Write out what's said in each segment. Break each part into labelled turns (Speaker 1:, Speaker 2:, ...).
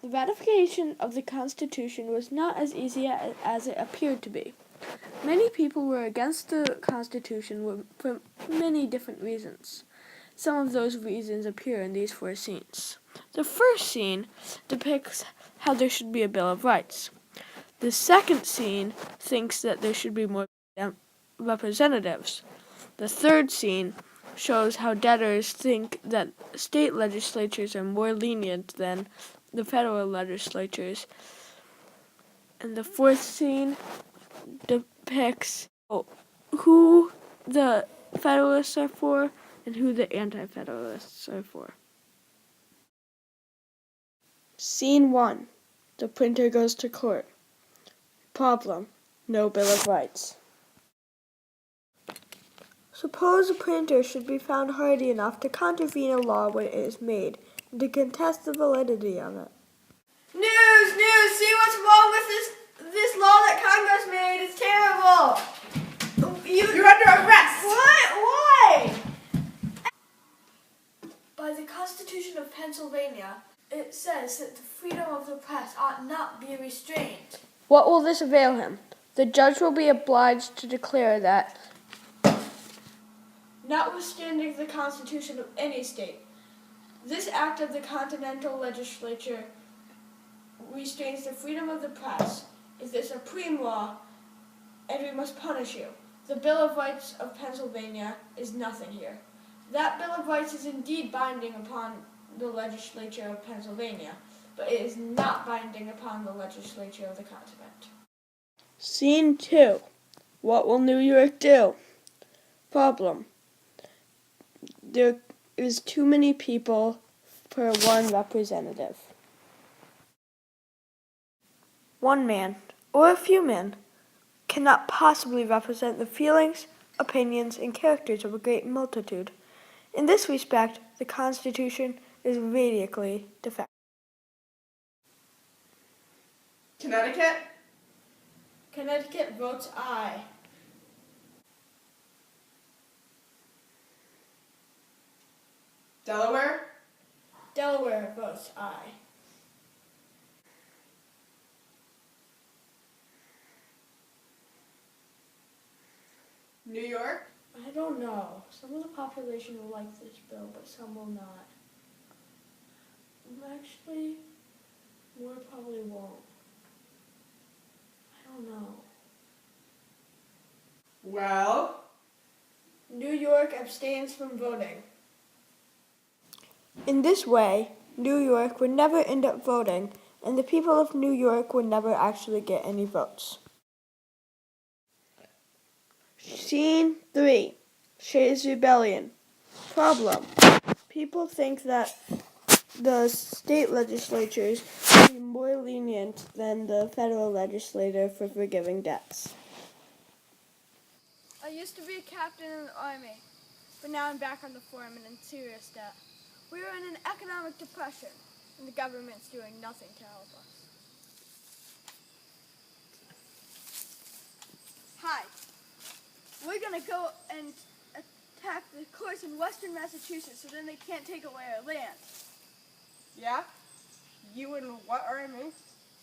Speaker 1: The ratification of the Constitution was not as easy as it appeared to be. Many people were against the Constitution for many different reasons. Some of those reasons appear in these 4 scenes. The first scene depicts how there should be a Bill of Rights. The second scene thinks that there should be more representatives. The third scene shows how debtors think that state legislatures are more lenient than the federal legislatures. And the fourth scene depicts who the Federalists are for and who the Anti-Federalists are for. Scene 1. The printer goes to court. Problem: no Bill of Rights. Suppose a printer should be found hardy enough to contravene a law when it is made and to contest the validity of it.
Speaker 2: News! See what's wrong with this law that Congress made? It's terrible! You're under arrest! What? Why? By the Constitution of Pennsylvania, it says that the freedom of the press ought not be restrained.
Speaker 1: What will this avail him? The judge will be obliged to declare that,
Speaker 2: notwithstanding the Constitution of any state, this act of the Continental Legislature restrains the freedom of the press, is the supreme law, and we must punish you. The Bill of Rights of Pennsylvania is nothing here. That Bill of Rights is indeed binding upon the legislature of Pennsylvania, but it is not binding upon the legislature of the continent.
Speaker 1: Scene 2. What will New York do? Problem: there is too many people per one representative. One man, or a few men, cannot possibly represent the feelings, opinions, and characters of a great multitude. In this respect, the Constitution is radically defective.
Speaker 2: Connecticut votes aye. Delaware votes aye.
Speaker 3: New York?
Speaker 2: I don't know. Some of the population will like this bill, but some will not. Actually, more probably won't. I don't know.
Speaker 3: Well?
Speaker 2: New York abstains from voting.
Speaker 1: In this way, New York would never end up voting, and the people of New York would never actually get any votes. Scene 3. Shays' Rebellion. Problem: people think that the state legislatures should be more lenient than the federal legislature for forgiving debts.
Speaker 4: I used to be a captain in the Army, but now I'm back on the form and in serious debt. We are in an economic depression, and the government's doing nothing to help us. Hi. We're going to go and attack the courts in western Massachusetts so then they can't take away our land.
Speaker 3: Yeah? You in what army?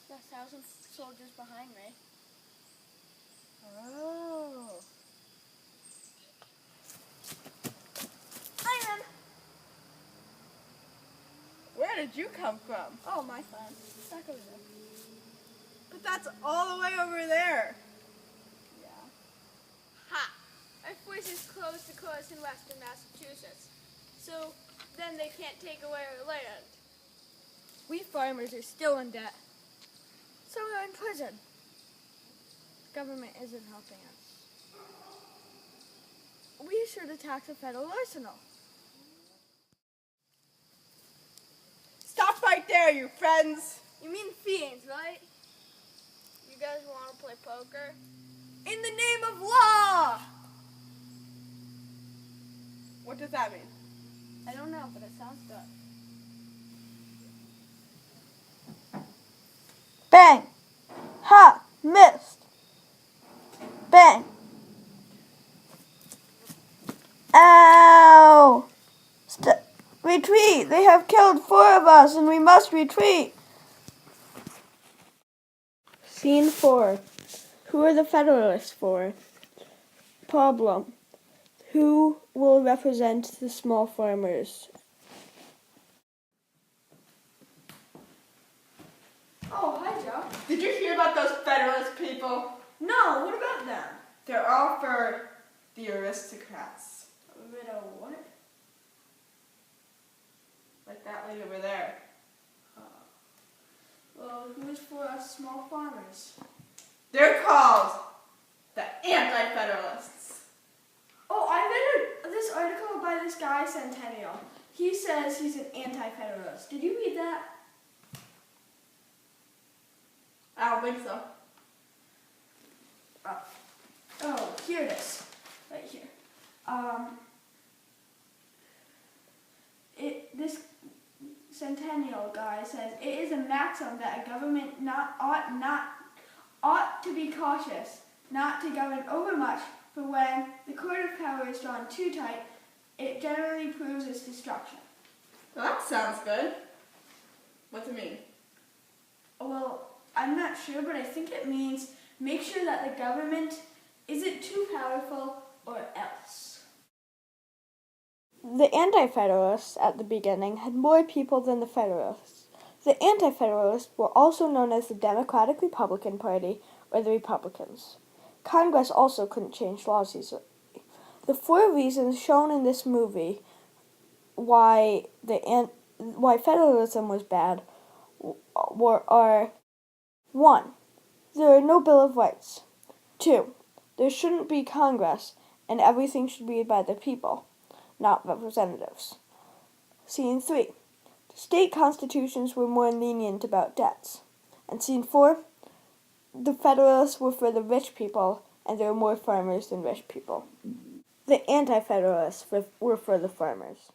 Speaker 4: There's 1,000 soldiers behind me.
Speaker 3: Oh.
Speaker 4: Iron!
Speaker 3: Where did you come from?
Speaker 4: Oh, my friend. Back over there.
Speaker 3: But that's all the way over there.
Speaker 4: Yeah. Ha! Our forces closed the courts in western Massachusetts, so then they can't take away our land. We farmers are still in debt, so we're in prison. The government isn't helping us. We should attack the federal arsenal.
Speaker 3: Stop right there, you friends.
Speaker 4: You mean fiends, right? You guys want to play poker?
Speaker 3: In the name of law! What does that mean?
Speaker 4: I don't know, but it sounds good.
Speaker 1: Bang! Ha! Missed! Bang! Ow! Retreat! They have killed 4 of us and we must retreat! Scene 4. Who are the Federalists for? Problem. Who will represent the small farmers?
Speaker 2: Oh, hi, Joe.
Speaker 3: Did you hear about those Federalist people?
Speaker 2: No, what about them?
Speaker 3: They're all for the aristocrats.
Speaker 2: A bit of what?
Speaker 3: Like that lady over there.
Speaker 2: Well, who's for us small farmers?
Speaker 3: They're called the Anti-Federalists.
Speaker 2: Oh, I read this article by this guy, Centennial. He says he's an anti-federalist. Did you read that?
Speaker 3: I don't think so.
Speaker 2: Oh, here it is. Right here. This Centennial guy says it is a maxim that a government ought to be cautious, not to govern overmuch, for when the cord of power is drawn too tight, it generally proves its destruction.
Speaker 3: Well, that sounds good. What's it mean?
Speaker 2: Well, I'm not sure, but I think it means make sure that the government isn't too powerful or else.
Speaker 1: The Anti-Federalists at the beginning had more people than the Federalists. The Anti-Federalists were also known as the Democratic Republican Party or the Republicans. Congress also couldn't change laws easily. The 4 reasons shown in this movie why federalism was bad are 1. There are no Bill of Rights. 2. There shouldn't be Congress, and everything should be by the people, not representatives. Scene 3. State constitutions were more lenient about debts. And Scene 4. The Federalists were for the rich people, and there were more farmers than rich people. The Anti-Federalists were for the farmers.